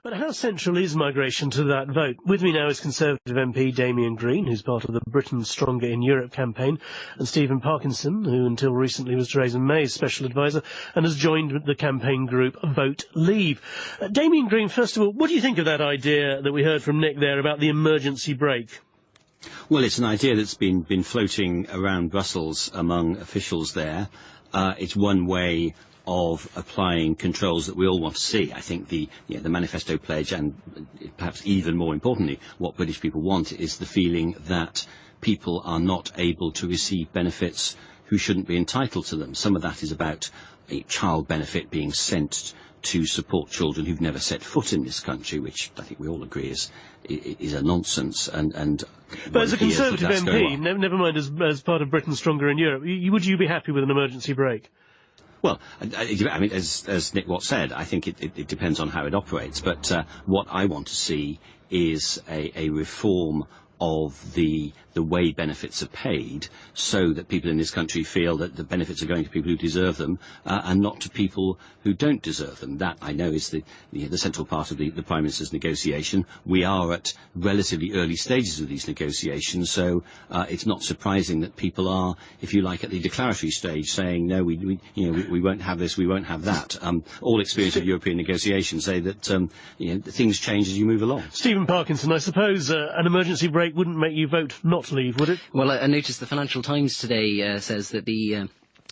But how central is migration to that vote? With me now is Conservative MP Damian Green, who's part of the Britain Stronger in Europe campaign, and Stephen Parkinson, who until recently was Theresa May's special advisor and has joined the campaign group Vote Leave. Damian Green, first of all, what do you think of that idea that we heard from Nick there about the emergency brake? Well, it's an idea that's been floating around Brussels among officials there. It's one way of applying controls that we all want to see. I think the manifesto pledge, and perhaps even more importantly, what British people want, is the feeling that people are not able to receive benefits who shouldn't be entitled to them. Some of that is about a child benefit being sent to support children who've never set foot in this country, which I think we all agree is a nonsense. But as a Conservative MP, never mind as part of Britain Stronger in Europe, would you be happy with an emergency brake? Well, I mean, as Nick Watt said, I think it depends on how it operates. But what I want to see is a reform of the way benefits are paid, so that people in this country feel that the benefits are going to people who deserve them and not to people who don't deserve them. That, I know, is the central part of the Prime Minister's negotiation. We are at relatively early stages of these negotiations, so it's not surprising that people are, if you like, at the declaratory stage, saying no, we won't have this, we won't have that. All experience of European negotiations say that things change as you move along. Stephen Parkinson, I suppose an emergency brake wouldn't make you vote not leave, would it? Well, I noticed the Financial Times today says that the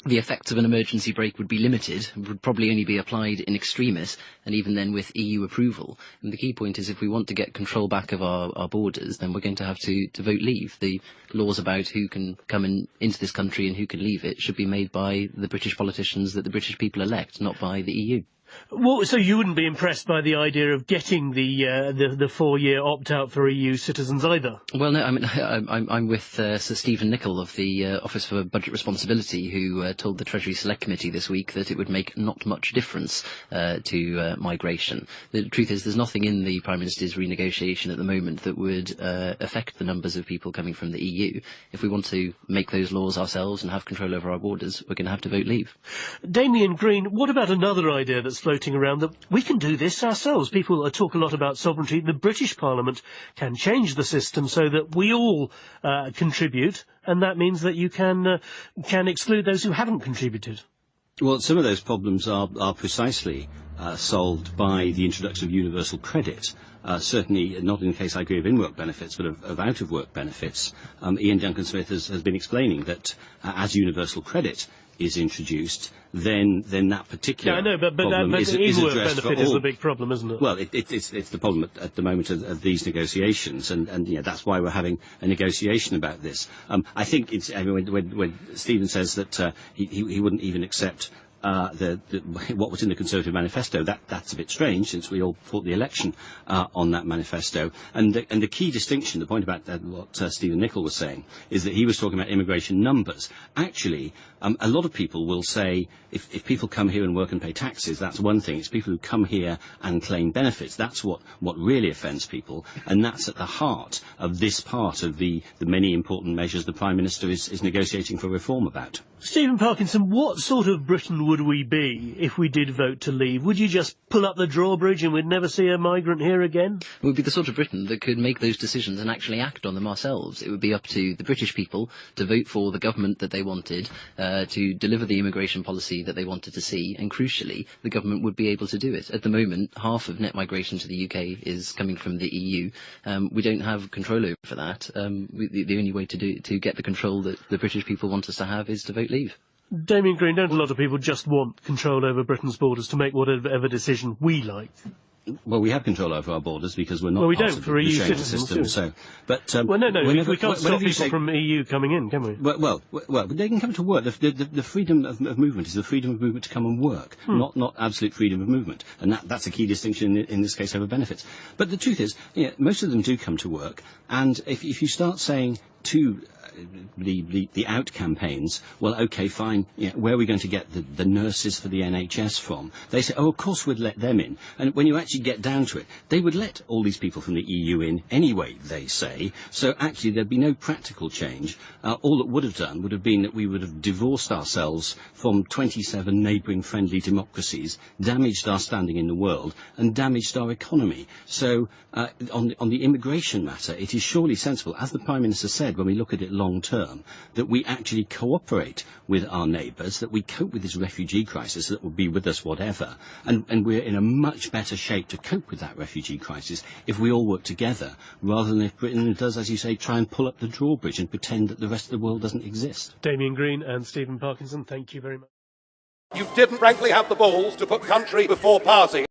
effects of an emergency brake would be limited, would probably only be applied in extremis, and even then with EU approval. And the key point is, if we want to get control back of our borders, then we're going to have to vote leave. The laws about who can come into this country and who can leave it should be made by the British politicians that the British people elect, not by the EU. Well, so you wouldn't be impressed by the idea of getting the 4-year opt-out for EU citizens either? Well, no, I mean, I'm with Sir Stephen Nicholl of the Office for Budget Responsibility, who told the Treasury Select Committee this week that it would make not much difference to migration. The truth is, there's nothing in the Prime Minister's renegotiation at the moment that would affect the numbers of people coming from the EU. If we want to make those laws ourselves and have control over our borders, we're going to have to vote leave. Damian Green, what about another idea that's floating around, that we can do this ourselves? People talk a lot about sovereignty. The British Parliament can change the system so that we all contribute, and that means that you can exclude those who haven't contributed. Well, some of those problems are precisely solved by the introduction of universal credit. Certainly not in the case, I agree, of in-work benefits, but of out-of-work benefits. Ian Duncan-Smith has been explaining that as universal credit is introduced, then that particular problem is in-work addressed benefit is the big problem, isn't it? Well, it's the problem at the moment of these negotiations, and that's why we're having a negotiation about this. I think when Stephen says that he wouldn't even accept what was in the Conservative manifesto, that's a bit strange, since we all fought the election on that manifesto. And the key distinction, the point about what Stephen Nicholl was saying, is that he was talking about immigration numbers. Actually, a lot of people will say, if people come here and work and pay taxes, that's one thing. It's people who come here and claim benefits. That's what really offends people, and that's at the heart of this part of the many important measures the Prime Minister is negotiating for reform about. Stephen Parkinson, what sort of Britain would we be if we did vote to leave? Would you just pull up the drawbridge and we'd never see a migrant here again? It would be the sort of Britain that could make those decisions and actually act on them ourselves. It would be up to the British people to vote for the government that they wanted, to deliver the immigration policy that they wanted to see, and crucially, the government would be able to do it. At the moment, half of net migration to the UK is coming from the EU. We don't have control over that. The only way to get the control that the British people want us to have is to vote leave. Damian Green, don't a lot of people just want control over Britain's borders to make whatever decision we like? Well, we have control over our borders because we're not well, we part don't of for the EU Schengen citizens, system. So, but we can't stop people from EU coming in, can we? Well, they can come to work. The freedom of movement is the freedom of movement to come and work, not absolute freedom of movement, and that's a key distinction in this case over benefits. But the truth is, most of them do come to work, and if you start saying to the out campaigns, well, OK, fine, where are we going to get the nurses for the NHS from? They say, oh, of course we'd let them in. And when you actually get down to it, they would let all these people from the EU in anyway, they say. So actually there'd be no practical change. All it would have done would have been that we would have divorced ourselves from 27 neighbouring friendly democracies, damaged our standing in the world, and damaged our economy. So on the immigration matter, it is surely sensible, as the Prime Minister said, when we look at it long term, that we actually cooperate with our neighbours, that we cope with this refugee crisis that will be with us whatever, and we're in a much better shape to cope with that refugee crisis if we all work together, rather than if Britain does, as you say, try and pull up the drawbridge and pretend that the rest of the world doesn't exist. Damian Green and Stephen Parkinson, thank you very much. You didn't frankly have the balls to put country before party.